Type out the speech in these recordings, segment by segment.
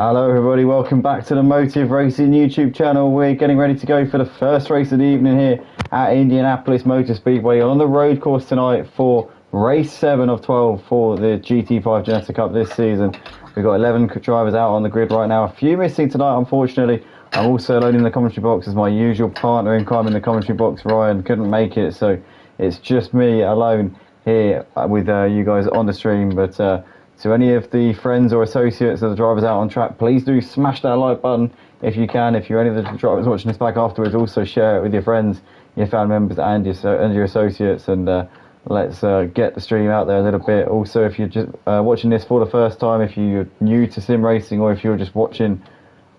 Hello everybody, welcome back to the Motive Racing YouTube channel. We're getting ready to go for the first race of the evening here at Indianapolis Motor Speedway on the road course tonight for race 7 of 12 for the GT5 Ginetta Cup this season. We've got 11 drivers out on the grid right now, a few missing tonight unfortunately. I'm also alone in the commentary box as my usual partner in crime in the commentary box, Ryan, couldn't make it, so it's just me alone here with you guys on the stream. But to any of the friends or associates of the drivers out on track, please do smash that like button if you can. If you're any of the drivers watching this back afterwards, also share it with your friends, your family members and your associates, and let's get the stream out there a little bit. Also, if you're just watching this for the first time, if you're new to sim racing, or if you're just watching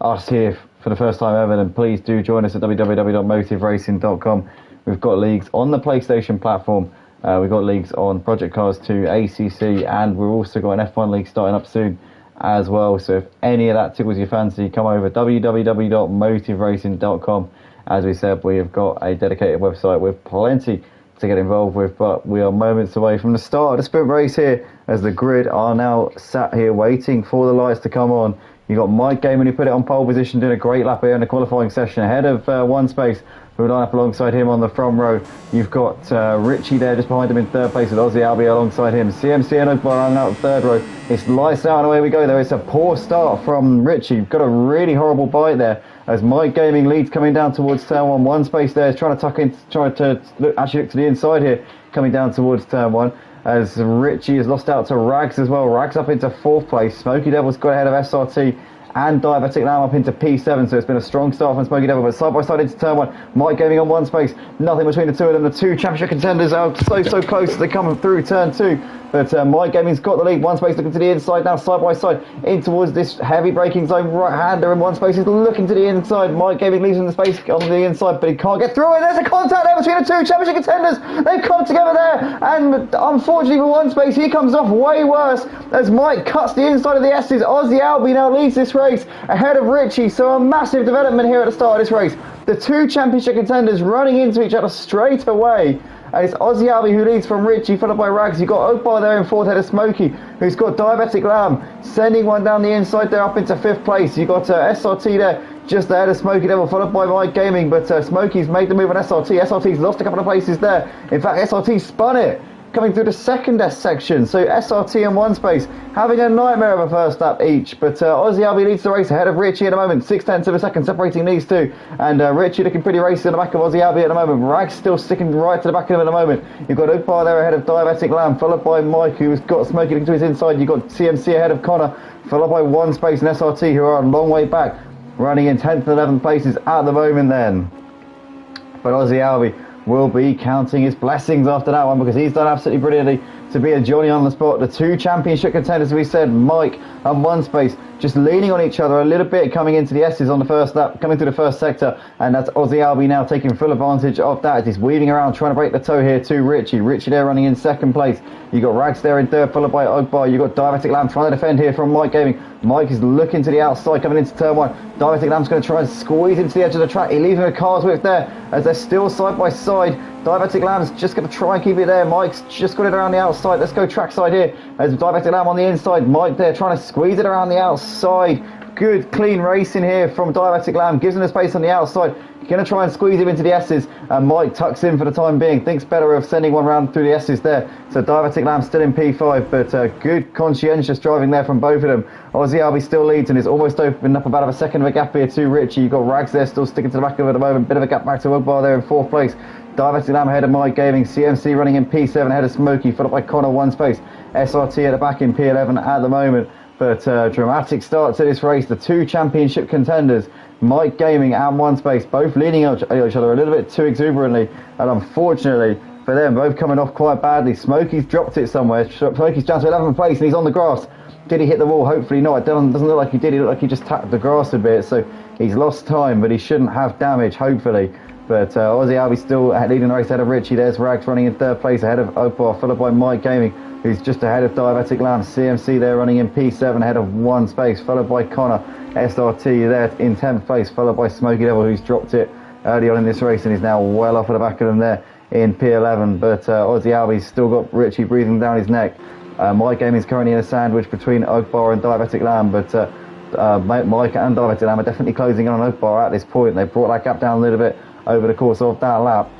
us here for the first time ever, then please do join us at www.motiveracing.com. We've got leagues on the PlayStation platform. We've got leagues on Project Cars 2, ACC, and we've also got an F1 league starting up soon as well. So if any of that tickles your fancy, come over www.motiveracing.com. As we said, we have got a dedicated website with plenty to get involved with, but we are moments away from the start of the sprint race here as the grid are now sat here waiting for the lights to come on. You've got Mike Gaiman, who put it on pole position, doing a great lap here in the qualifying session ahead of one space. We'll line up alongside him on the front row. You've got Richie there just behind him in third place with Ozzy Albi alongside him. CMC and Oakbar running out of third row. It's lights out and away we go there. It's a poor start from Richie. Got a really horrible bite there as Mike Gaming leads coming down towards turn one. One space there is trying to tuck in, trying to look to the inside here, coming down towards turn one. As Richie has lost out to Rags as well. Rags up into fourth place. Smoky Devil's got ahead of SRT and Diabetic Lamb up into P7, so it's been a strong start from Smoky Devil, but side by side into turn one. Mike Gaming on one space, nothing between the two of them. The two championship contenders are so close as they come through turn two, but Mike Gaming's got the lead. One space looking to the inside now, side by side in towards this heavy braking zone. Right hander in one space is looking to the inside. Mike Gaming leaves in the space on the inside, but he can't get through, and there's a contact there between the two championship contenders. They've come together there, and unfortunately for one space he comes off way worse as Mike cuts the inside of the S's. Ozzy Albi now leads this race ahead of Richie, so a massive development here at the start of this race. The two championship contenders running into each other straight away, and it's Ozzy Albi who leads from Richie, followed by Rags. You've got Oakbar there in fourth, ahead of Smokey, who's got Diabetic Lamb sending one down the inside there up into fifth place. You've got SRT there just ahead of Smoky Devil, followed by Mike Gaming, but Smokey's made the move on SRT. SRT's lost a couple of places there. In fact, SRT spun it coming through the second S section, so SRT in one space having a nightmare of a first lap each, but Ozzy Albi leads the race ahead of Richie at the moment, 6/10 of a second separating these two, and Richie looking pretty racy on the back of Ozzy Albi at the moment. Rags still sticking right to the back of him at the moment. You've got Oakbar there ahead of Diabetic Lamb, followed by Mike, who's got Smokey looking to his inside. You've got CMC ahead of Connor, followed by one space and SRT, who are a long way back, running in 10th and 11th places at the moment then. But Ozzy Albi will be counting his blessings after that one, because he's done absolutely brilliantly to be a Johnny on the spot. The two championship contenders, as we said, Mike and one space, just leaning on each other a little bit coming into the S's on the first lap, coming through the first sector, and that's Ozzy Albi now taking full advantage of that. He's weaving around trying to break the toe here to Richie. Richie there running in second place. You got Rags there in third, followed by Oakbar. You got Diabetic Lamb trying to defend here from Mike Gaming. Mike is looking to the outside coming into turn one. Diabetic Lamb's going to try and squeeze into the edge of the track. He leaves him a car's width there as they're still side by side. Diabetic Lamb's just going to try and keep it there. Mike's just got it around the outside. Let's go trackside here as Diabetic Lamb on the inside. Mike there trying to squeeze it around the outside. Good clean racing here from Diabetic Lamb, gives him the space on the outside. Going to try and squeeze him into the S's, and Mike tucks in for the time being, thinks better of sending one round through the S's there. So Diabetic Lamb still in P5, but good conscientious driving there from both of them. Ozzy Albi still leads and is almost opened up about a second of a gap here to Richie. You've got Rags there still sticking to the back of it at the moment, bit of a gap back to Oakbar there in fourth place. Diabetic Lamb ahead of Mike Gaming, CMC running in P7 ahead of Smokey, followed by Connor one space, SRT at the back in P11 at the moment. But dramatic start to this race. The two championship contenders, Mike Gaming and one space, both leaning on each other a little bit too exuberantly, and unfortunately for them, both coming off quite badly. Smokey's dropped it somewhere. Smokey's down to 11th place and he's on the grass. Did he hit the wall? Hopefully not. It doesn't look like he did. It looked like he just tapped the grass a bit, so he's lost time, but he shouldn't have damage, hopefully. But Ozzy Albi still leading the race ahead of Richie. There's Rags running in third place ahead of Oakbar, followed by Mike Gaming, who's just ahead of Diabetic Lamb. CMC there running in P7 ahead of one space, followed by Connor. SRT there in 10th place, followed by Smoky Devil, who's dropped it early on in this race and is now well off at the back of them there in P11. But Ozzy Albi's still got Richie breathing down his neck. Mike Gaming's currently in a sandwich between Oakbar and Diabetic Lamb, but Mike and David Lam are definitely closing in on Ogbar at this point. They brought that gap down a little bit over the course of that lap.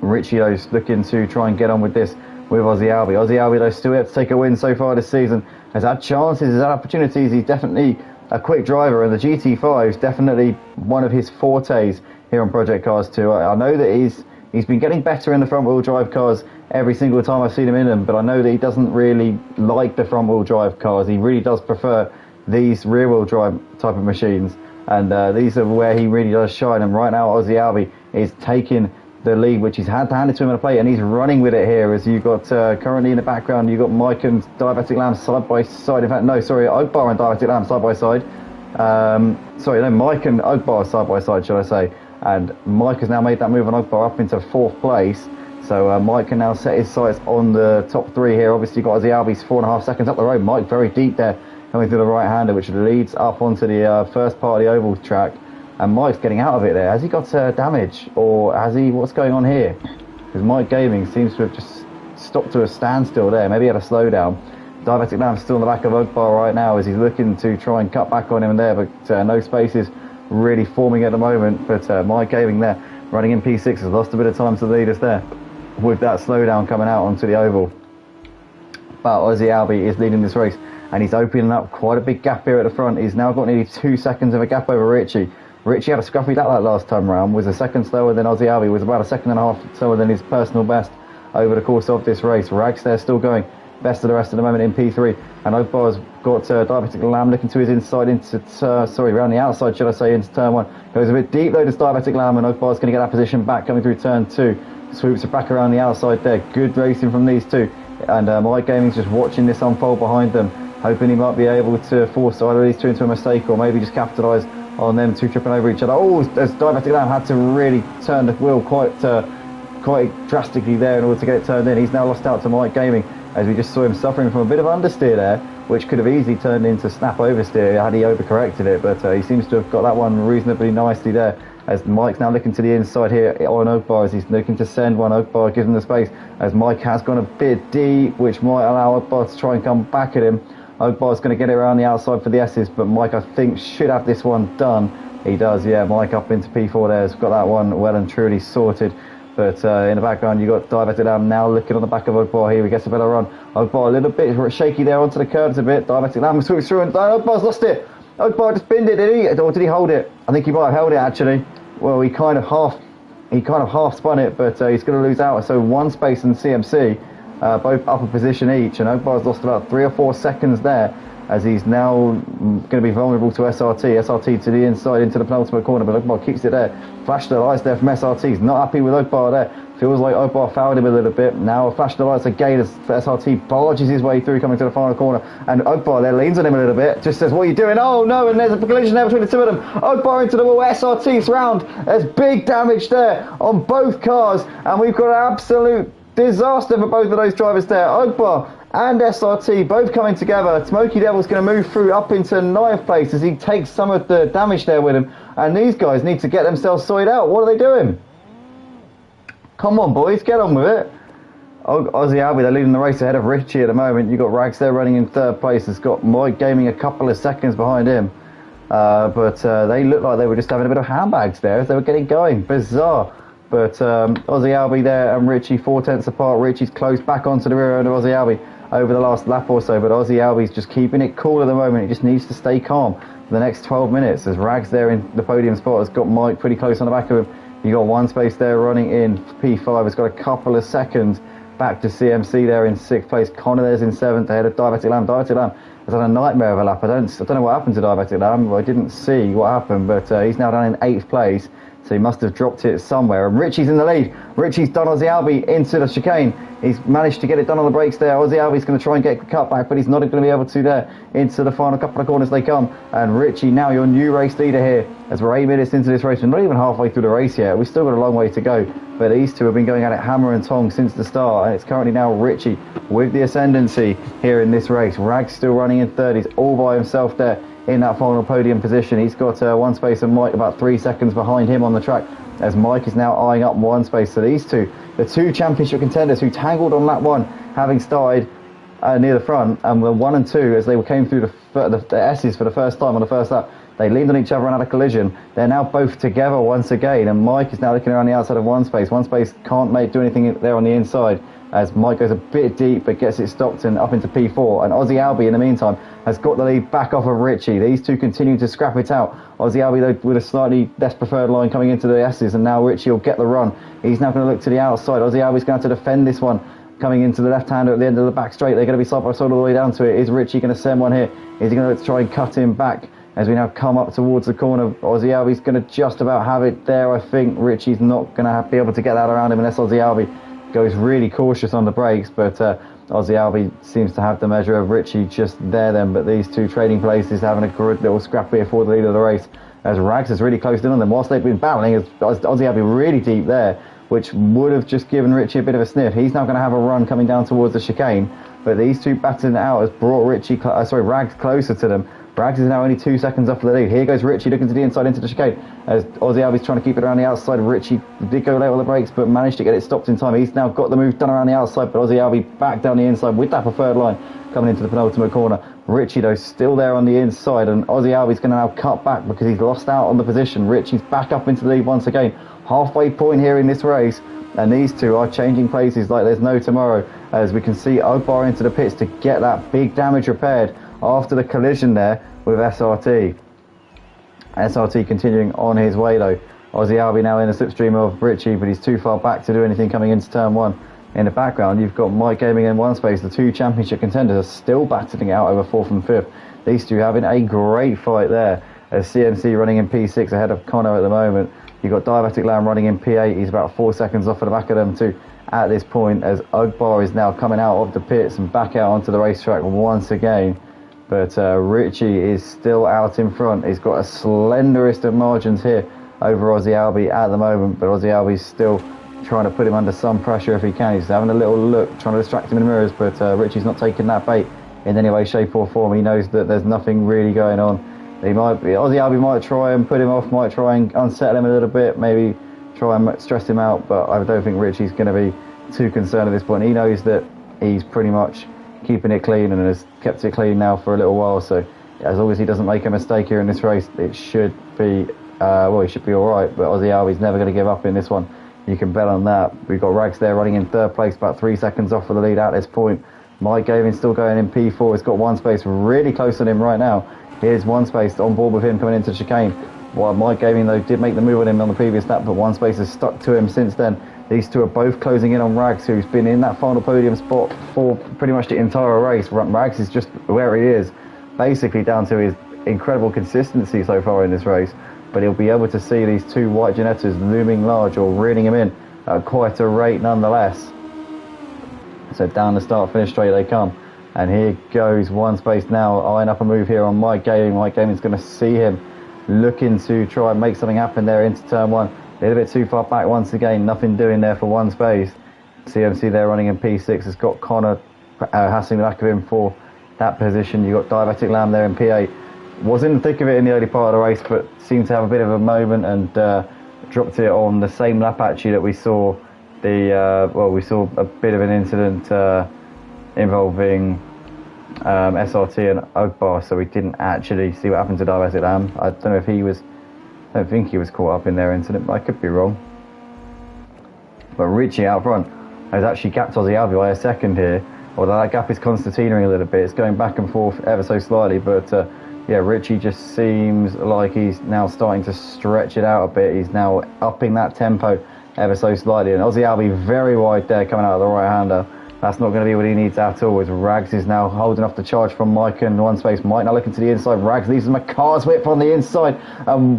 Richie though looking to try and get on with this with Ozzy Albi. Ozzy Albi though still yet to take a win so far this season. Has had chances, has had opportunities. He's definitely a quick driver, and the GT5 is definitely one of his fortes here on Project Cars 2. I know that he's been getting better in the front wheel drive cars every single time I've seen him in them, but I know that he doesn't really like the front wheel drive cars. He really does prefer these rear wheel drive type of machines, and these are where he really does shine. And right now Ozzy Albi is taking the lead, which he's had to hand it to him on a plate, and he's running with it here. As you've got currently in the background, you've got Mike and Diabetic Lamb side by side. In fact, no, sorry, Ogbar and Diabetic Lamb side by side. Mike and Ogbar side by side, should I say. And Mike has now made that move on Ogbar up into 4th place. So Mike can now set his sights on the top 3 here. Obviously, you've got Ozzy Albi's 4.5 seconds up the road. Mike very deep there, coming through the right-hander, which leads up onto the first part of the oval track. And Mike's getting out of it there. Has he got damage, or has he? What's going on here? Because Mike Gaming seems to have just stopped to a standstill there. Maybe he had a slowdown. Diabetic Lamb's still in the back of Ogbar right now as he's looking to try and cut back on him there, but no spaces really forming at the moment. But Mike Gaming there, running in P6, has lost a bit of time to the leaders there with that slowdown coming out onto the oval. But Ozzy Albi is leading this race, and he's opening up quite a big gap here at the front. He's now got nearly 2 seconds of a gap over Richie. Richie had a scruffy lap that last time round, was a second slower than Ozzy Albi, was about a second and a half slower than his personal best over the course of this race. Rags there still going best of the rest of the moment in P3, and Ogbar's got Diabetic Lamb looking to his inside into around the outside, should I say, into turn 1. Goes a bit deep though, does Diabetic Lamb, and Ogbar's going to get that position back coming through turn 2. Swoops it back around the outside there. Good racing from these two, and Mike Gaming's just watching this unfold behind them, hoping he might be able to force either of these two into a mistake, or maybe just capitalise on them two tripping over each other. Oh, as Diabetic Lamb had to really turn the wheel quite drastically there in order to get it turned in. He's now lost out to Mike Gaming, as we just saw him suffering from a bit of understeer there, which could have easily turned into snap oversteer had he overcorrected it, but he seems to have got that one reasonably nicely there, as Mike's now looking to the inside here on Ogbar, as he's looking to send one. Ogbar gives him the space, as Mike has gone a bit deep, which might allow Ogbar to try and come back at him. Ogbar's going to get it around the outside for the S's, but Mike, I think, should have this one done. He does, yeah. Mike up into P4 there has got that one well and truly sorted. But in the background, you've got Diabetic Lamb now looking on the back of Ogbar here. He gets a better run. Ogbar a little bit shaky there onto the curves a bit. Diabetic Lamb swoops through, and Ogbar's lost it. Ogbar just binned it, did he? Or did he hold it? I think he might have held it, actually. Well, he kind of half spun it, but he's going to lose out. So 1 space in CMC. Both up a position each, and Ogbar's lost about 3 or 4 seconds there, as he's now going to be vulnerable to SRT. SRT to the inside into the penultimate corner, but Ogbar keeps it there. Flash the lights there from SRT. He's not happy with Ogbar there. Feels like Ogbar fouled him a little bit. Now a flash the lights again as SRT barges his way through, coming to the final corner, and Ogbar there leans on him a little bit, just says, "What are you doing?" Oh no, and there's a collision there between the two of them. Ogbar into the wall, SRT's round. There's big damage there on both cars, and we've got an absolute disaster for both of those drivers there. Ogbar and SRT both coming together. Smoky Devil's going to move through up into 9th place as he takes some of the damage there with him, and these guys need to get themselves sorted out. What are they doing? Come on, boys, get on with it. Ozzy Albi, they're leading the race ahead of Richie at the moment. You've got Rags there running in 3rd place. It's got Mike Gaming a couple of seconds behind him. But they look like they were just having a bit of handbags there as they were getting going. Bizarre. But Ozzy Albi there and Richie 4/10 apart. Richie's close back onto the rear end of Ozzy Albi over the last lap or so, but Ozzy Albi's just keeping it cool at the moment. He just needs to stay calm for the next 12 minutes. As Rags there in the podium spot has got Mike pretty close on the back of him. You got 1 space there running in P5. It's got a couple of seconds back to CMC there in 6th place. Connor there's in 7th ahead of Diabetic Lamb. Diabetic Lamb has had a nightmare of a lap. I don't know what happened to Diabetic Lamb. I didn't see what happened, but he's now down in 8th place. So he must have dropped it somewhere. And Richie's in the lead. Richie's done Ozzy Albi into the chicane. He's managed to get it done on the brakes there. Ozzy Albi's going to try and get the cut back, but he's not going to be able to there. Into the final couple of corners they come. And Richie, now your new race leader here, as we're 8 minutes into this race. We're not even halfway through the race yet. We've still got a long way to go. But these two have been going at it hammer and tong since the start. And it's currently now Richie with the ascendancy here in this race. Rag's still running in 3rd. He's all by himself there in that final podium position. He's got 1 space and Mike about 3 seconds behind him on the track, as Mike is now eyeing up 1 space. So these two, the 2 championship contenders who tangled on lap 1, having started near the front, and the 1 and 2, as they came through the S's for the first time on the first lap, they leaned on each other and had a collision. They're now both together once again, and Mike is now looking around the outside of one space. One space can't do anything there on the inside, as Mike goes a bit deep but gets it stopped and up into P4. And Aussie Albie, in the meantime, has got the lead back off of Richie. These two continue to scrap it out. Aussie Albie, though, with a slightly less preferred line coming into the S's, and now Richie will get the run. He's now going to look to the outside. Aussie Albie's going to have to defend this one. Coming into the left-hander at the end of the back straight, they're going to be side by side all the way down to it. Is Richie going to send one here? Is he going to try and cut him back as we now come up towards the corner? Aussie Albie's going to just about have it there, I think. Richie's not going to be able to get that around him unless Aussie Albie goes really cautious on the brakes, but Aussie Albie seems to have the measure of Richie just there then. But these two trading places having a good little scrap here for the lead of the race, as Rags has really closed in on them whilst they've been battling. As Aussie Albie really deep there, which would have just given Richie a bit of a sniff. He's now going to have a run coming down towards the chicane, but these two battling it out has brought Rags closer to them. Rags is now only 2 seconds off the lead. Here goes Richie looking to the inside into the chicane, as Aussie Albie's trying to keep it around the outside. Richie did go late on the brakes, but managed to get it stopped in time. He's now got the move done around the outside, but Aussie Albie back down the inside with that preferred line coming into the penultimate corner. Richie, though, still there on the inside, and Aussie Albie's going to now cut back because he's lost out on the position. Richie's back up into the lead once again. Halfway point here in this race, and these two are changing places like there's no tomorrow, as we can see Ogbar into the pits to get that big damage repaired after the collision there with SRT. SRT continuing on his way though. Aussie Albie now in the slipstream of Richie, but he's too far back to do anything coming into turn one. In the background, you've got Mike Gaming in one space. The two championship contenders are still battling it out over 4th and 5th. These two having a great fight there, as CMC running in P6 ahead of Connor at the moment. You've got Diabetic Lamb running in P8. He's about 4 seconds off at the back of them two at this point, as Ogbar is now coming out of the pits and back out onto the racetrack once again. But Richie is still out in front. He's got a slenderest of margins here over Aussie Albie at the moment, but Aussie Albie's still trying to put him under some pressure if he can. He's having a little look, trying to distract him in the mirrors, but Richie's not taking that bait in any way, shape or form. He knows that there's nothing really going on. Aussie Albie might try and put him off, might try and unsettle him a little bit, maybe try and stress him out, but I don't think Richie's going to be too concerned at this point. He knows that he's pretty much keeping it clean and has kept it clean now for a little while, so as long as he doesn't make a mistake here in this race, it should be he should be alright. But Aussie Albie's never going to give up in this one, you can bet on that. We've got Rags there running in 3rd place, about 3 seconds off for the lead at this point. Mike Gavin still going in P4. He's got one space really close on him right now. Here's one space on board with him coming into the chicane. While Mike Gaming, though, did make the move on him on the previous lap, but one space has stuck to him since then. These two are both closing in on Rags, who's been in that final podium spot for pretty much the entire race. Rags is just where he is, basically down to his incredible consistency so far in this race. But he'll be able to see these two white Ginettas looming large or reeling him in at quite a rate nonetheless. So down the start-finish straight they come. And here goes one space now, eyeing up a move here on Mike Gaming. Mike Gaming's going to see him looking to try and make something happen there into turn one. A little bit too far back once again, nothing doing there for one space. CMC there running in P6 has got Connor hassling the back of him for that position. You've got Diabetic Lamb there in P8. Was in the thick of it in the early part of the race, but seemed to have a bit of a moment and dropped it on the same lap actually that we saw we saw a bit of an incident involving SRT and Ogbar, so we didn't actually see what happened to Diabetic Lamb. I don't know if I don't think he was caught up in their incident, but I could be wrong. But Richie out front has actually gapped Aussie Albie by a second here, although that gap is concertinaing a little bit. It's going back and forth ever so slightly, but yeah, Richie just seems like he's now starting to stretch it out a bit. He's now upping that tempo ever so slightly, and Aussie Albie very wide there coming out of the right-hander. That's not going to be what he needs at all, as Rags is now holding off the charge from Mike in one space. Mike now looking to the inside. Rags leaves him a car's whip on the inside.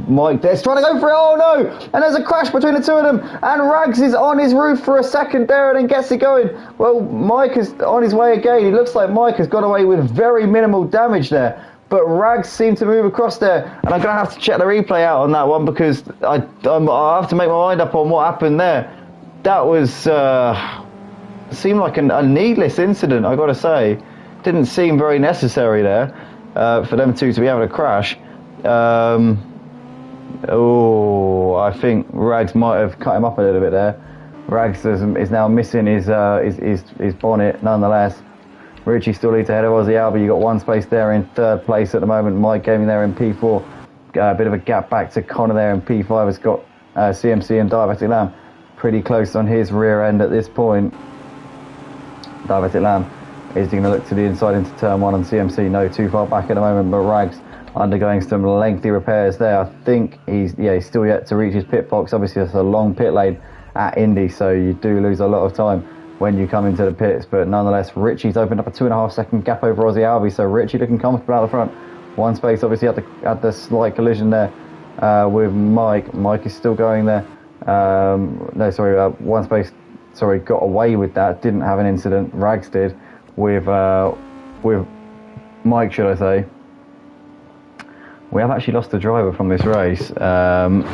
Mike there's trying to go for it. Oh no! And there's a crash between the two of them. And Rags is on his roof for a second there and then gets it going. Well, Mike is on his way again. It looks like Mike has got away with very minimal damage there. But Rags seemed to move across there. And I'm going to have to check the replay out on that one, because I have to make my mind up on what happened there. That was... seemed like a needless incident, I gotta say. Didn't seem very necessary there for them two to be having a crash. I think Rags might have cut him up a little bit there. Rags is now missing his bonnet nonetheless. Richie still leads ahead of Aussie Albi. You got one space there in third place at the moment. Mike Gaming there in P4. A bit of a gap back to Connor there in P5. Has got CMC and Diabetic Lamb pretty close on his rear end at this point. Diabetic Lamb is going to look to the inside into turn 1, and CMC no too far back at the moment, but Rags undergoing some lengthy repairs there. I think he's still yet to reach his pit box. Obviously it's a long pit lane at Indy, so you do lose a lot of time when you come into the pits, but nonetheless Richie's opened up a 2.5 second gap over Aussie Albi, so Richie looking comfortable out the front. One space obviously at the slight collision there with Mike. Mike is still going there. One space got away with that, didn't have an incident. Rags did with Mike, should I say. We have actually lost a driver from this race, and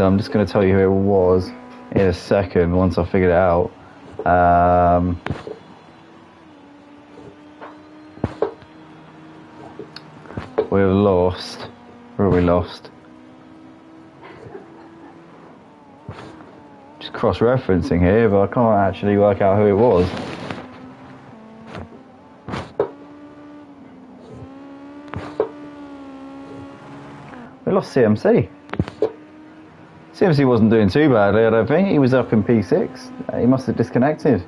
I'm just going to tell you who it was in a second once I figured it out. We've lost. Where have we lost? Just cross-referencing here, but I can't actually work out who it was. We lost CMC. CMC wasn't doing too badly, I don't think. He was up in P6. He must have disconnected.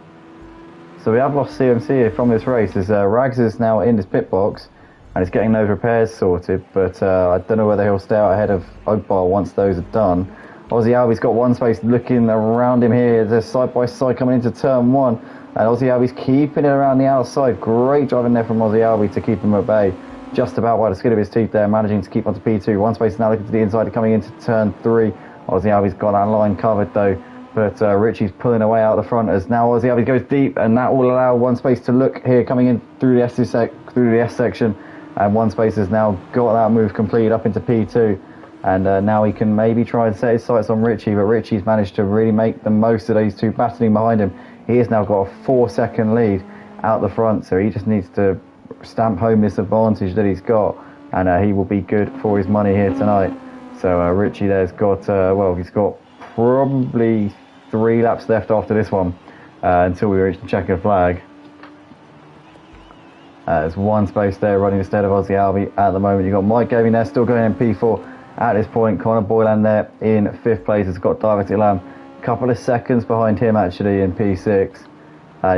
So we have lost CMC here from this race, as Rags is now in his pit box and he's getting those repairs sorted, but I don't know whether he'll stay out ahead of Ogbar once those are done. Aussie Albi's got one space looking around him here. They're side by side coming into turn 1, and Aussie Albi's keeping it around the outside. Great driving there from Aussie Albi to keep him at bay. Just about by the skin of his teeth there, managing to keep onto P2. One space now looking to the inside, coming into turn 3. Aussie Albi's got that line covered though, but Richie's pulling away out the front as now Aussie Albi goes deep, and that will allow one space to look here coming in through the S section, and one space has now got that move complete up into P2, and now he can maybe try and set his sights on Richie, but Richie's managed to really make the most of these two battling behind him. He has now got a 4-second lead out the front, so he just needs to stamp home this advantage that he's got, and he will be good for his money here tonight. So Richie there's got, he's got probably 3 laps left after this one until we reach the checkered flag. There's one space there running instead of Aussie Albi at the moment. You've got Mike Gaming there still going in P4 at this point. Connor Boylan there in 5th place has got Diabetic Lamb a couple of seconds behind him actually in P6.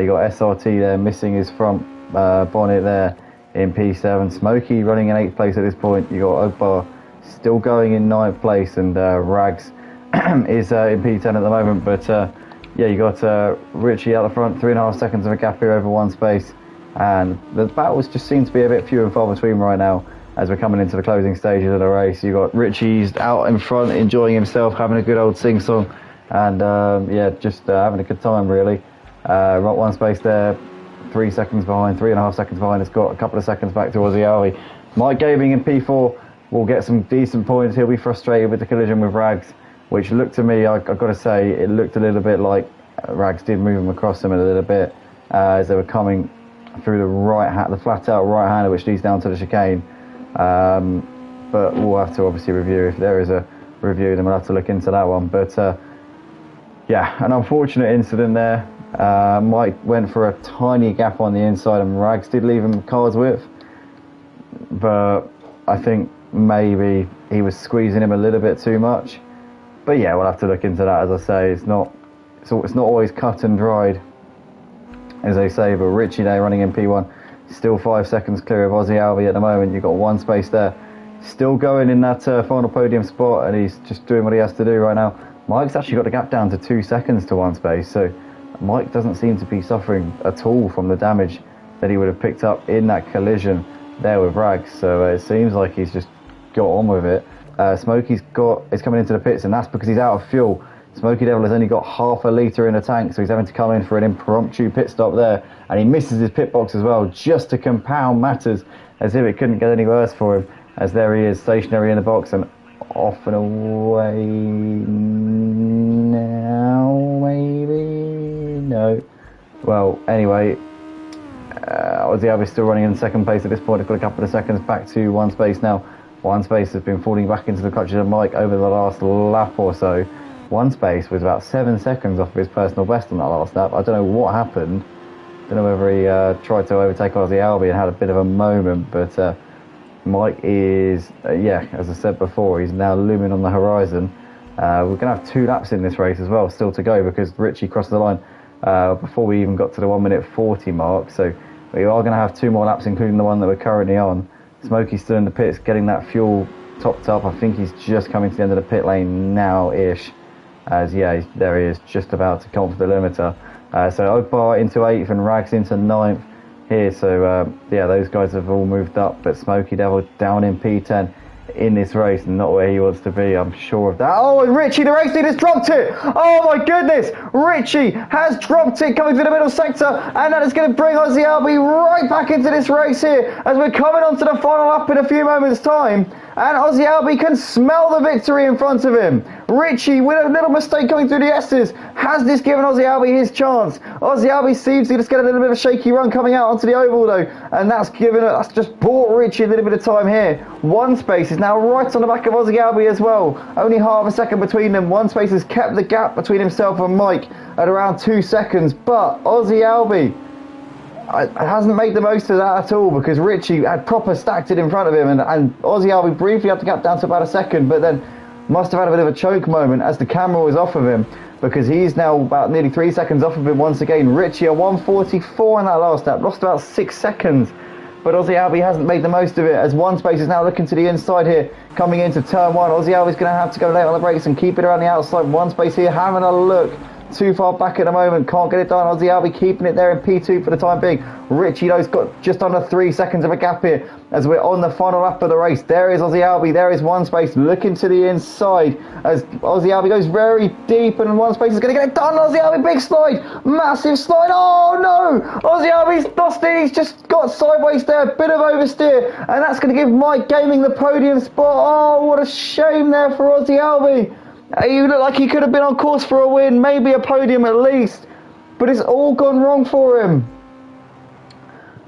You got SRT there missing his front bonnet there in P7. Smokey running in 8th place at this point. You got Ogbar still going in 9th place, and Rags is in P10 at the moment, but you got Richie out the front, 3.5 seconds of a gap here over one space, and the battles just seem to be a bit few and far between right now as we're coming into the closing stages of the race. You got Richie's out in front enjoying himself, having a good old sing song, and just having a good time really. Right, one space there, 3 seconds behind, 3.5 seconds behind. It's got a couple of seconds back to Aussie Albi. Mike Gaming in P4 will get some decent points. He'll be frustrated with the collision with Rags, which looked to me, I've got to say, it looked a little bit like Rags did move him across him a little bit as they were coming through the flat out right hander which leads down to the chicane. But we'll have to obviously review, if there is a review then we'll have to look into that one. But an unfortunate incident there. Mike went for a tiny gap on the inside and Rags did leave him car's width, but I think maybe he was squeezing him a little bit too much. But yeah, we'll have to look into that. As I say, it's not always cut and dried, as they say. But Richie there running in P1, still 5 seconds clear of Aussie Albi at the moment. You've got one space there, still going in that final podium spot, and he's just doing what he has to do right now. Mike's actually got the gap down to 2 seconds to one space, so Mike doesn't seem to be suffering at all from the damage that he would have picked up in that collision there with Rags. So it seems like he's just got on with it. Smokey's is coming into the pits, and that's because he's out of fuel. Smokey Devil has only got half a litre in the tank, so he's having to come in for an impromptu pit stop there, and he misses his pit box as well, just to compound matters, as if it couldn't get any worse for him, as there he is stationary in the box and off and away now, maybe? No. Well, anyway, Aussie Albi still running in second place at this point. I've got a couple of seconds back to one space now. One space has been falling back into the clutches of Mike over the last lap or so. One space was about 7 seconds off of his personal best on that last lap. I don't know what happened, Don't know whether he tried to overtake Ozzy Albi and had a bit of a moment, but Mike is, yeah, as I said before, he's now looming on the horizon. We're going to have 2 laps in this race as well, still to go, because Richie crossed the line before we even got to the 1:40 mark. So we are going to have 2 more laps, including the one that we're currently on. Smokey's still in the pits, getting that fuel topped up. I think he's just coming to the end of the pit lane now-ish. As, yeah, there he is, just about to come off the limiter. So Ogbar into 8th and Rags into 9th here. So, yeah, those guys have all moved up. But Smokey Devil down in P10 in this race, not where he wants to be, I'm sure of that. Oh, and Richie, the race leader's dropped it! Oh my goodness! Richie has dropped it coming through the middle sector, and that is going to bring Ozzy Albi right back into this race here as we're coming on to the final lap in a few moments' time. And Ozzy Albi can smell the victory in front of him. Richie, with a little mistake coming through the S's, has this given Ozzy Albi his chance? Ozzy Albi seems to just get a little bit of a shaky run coming out onto the oval though, and that's just bought Richie a little bit of time here. 1 space is now right on the back of Ozzy Albi as well. Only half a second between them. 1 space has kept the gap between himself and Mike at around 2 seconds, but Ozzy Albi hasn't made the most of that at all, because Richie had proper stacked it in front of him, and Ozzy Albi briefly had the gap down to about a second, but then must have had a bit of a choke moment as the camera was off of him, because he's now about nearly 3 seconds off of him once again. Richie at 1:44 in that last lap, lost about 6 seconds, but Ozzy Albi hasn't made the most of it, as 1 space is now looking to the inside here, coming into turn 1. Ozzy Albi's going to have to go late on the brakes and keep it around the outside. 1 space here, having a look. Too far back at the moment, can't get it done. Ozzy Albi keeping it there in P2 for the time being. Richie though's got just under 3 seconds of a gap here as we're on the final lap of the race. There is Ozzy Albi, there is 1 space looking to the inside as Ozzy Albi goes very deep, and 1 space is going to get it done. Ozzy Albi, big slide, massive slide. Oh no, Ozzy Albi's lost it. He's just got sideways there, a bit of oversteer, and that's going to give Mike Gaming the podium spot. Oh, what a shame there for Ozzy Albi. He looked like he could have been on course for a win, maybe a podium at least, but it's all gone wrong for him.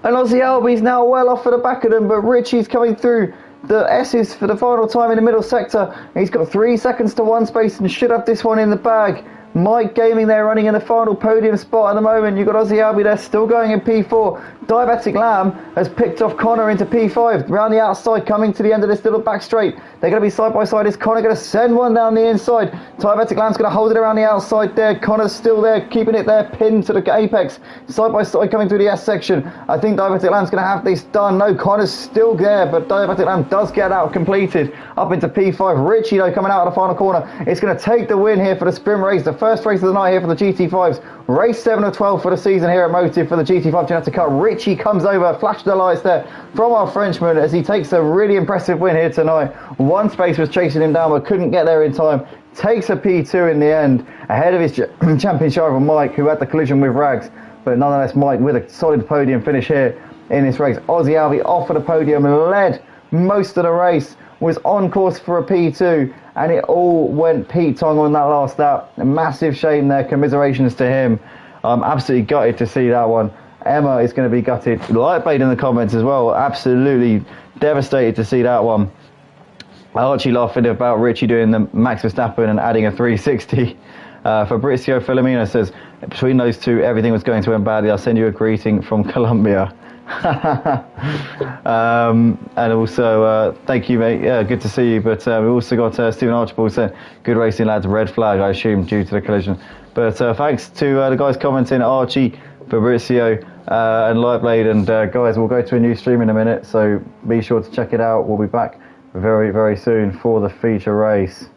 And Ozzy Albi's now well off at the back of them, but Richie's coming through the S's for the final time in the middle sector. He's got 3 seconds to 1 space and should have this one in the bag. Mike Gaming there running in the final podium spot at the moment. You've got Ozzy Albi there still going in P4. Diabetic Lamb has picked off Connor into P5. Round the outside, coming to the end of this little back straight. They're going to be side by side. Is Connor going to send one down the inside? Diabetic Lamb's going to hold it around the outside there. Connor's still there, keeping it there, pinned to the apex. Side by side coming through the S section. I think Diabetic Lamb's going to have this done. No, Connor's still there, but Diabetic Lamb does get out completed up into P5. Richie, though, coming out of the final corner. It's going to take the win here for the sprint race. The first race of the night here for the GT5s. Race 7 of 12 for the season here at Motive for the GT5 Ginetta Cup. Richie comes over, flash the lights there from our Frenchman as he takes a really impressive win here tonight. 1 space was chasing him down but couldn't get there in time. Takes a P2 in the end, ahead of his championship rival Mike, who had the collision with Rags. But nonetheless, Mike with a solid podium finish here in this race. Ozzy Albi off of the podium, led most of the race, was on course for a P2, and it all went Pete Tong on that last lap. A massive shame there, commiserations to him. I'm absolutely gutted to see that one. Emma is going to be gutted. Lightblade in the comments as well, absolutely devastated to see that one. Archie laughing about Richie doing the Max Verstappen and adding a 360. Fabrizio Filomeno says, between those two, everything was going to end badly. I'll send you a greeting from Colombia. And also, thank you, mate. Yeah, good to see you. But we also got Stephen Archibald saying, good racing, lads. Red flag, I assume, due to the collision. But thanks to the guys commenting, Archie, Fabrizio, and Lightblade. And guys, we'll go to a new stream in a minute, so be sure to check it out. We'll be back very, very soon for the feature race.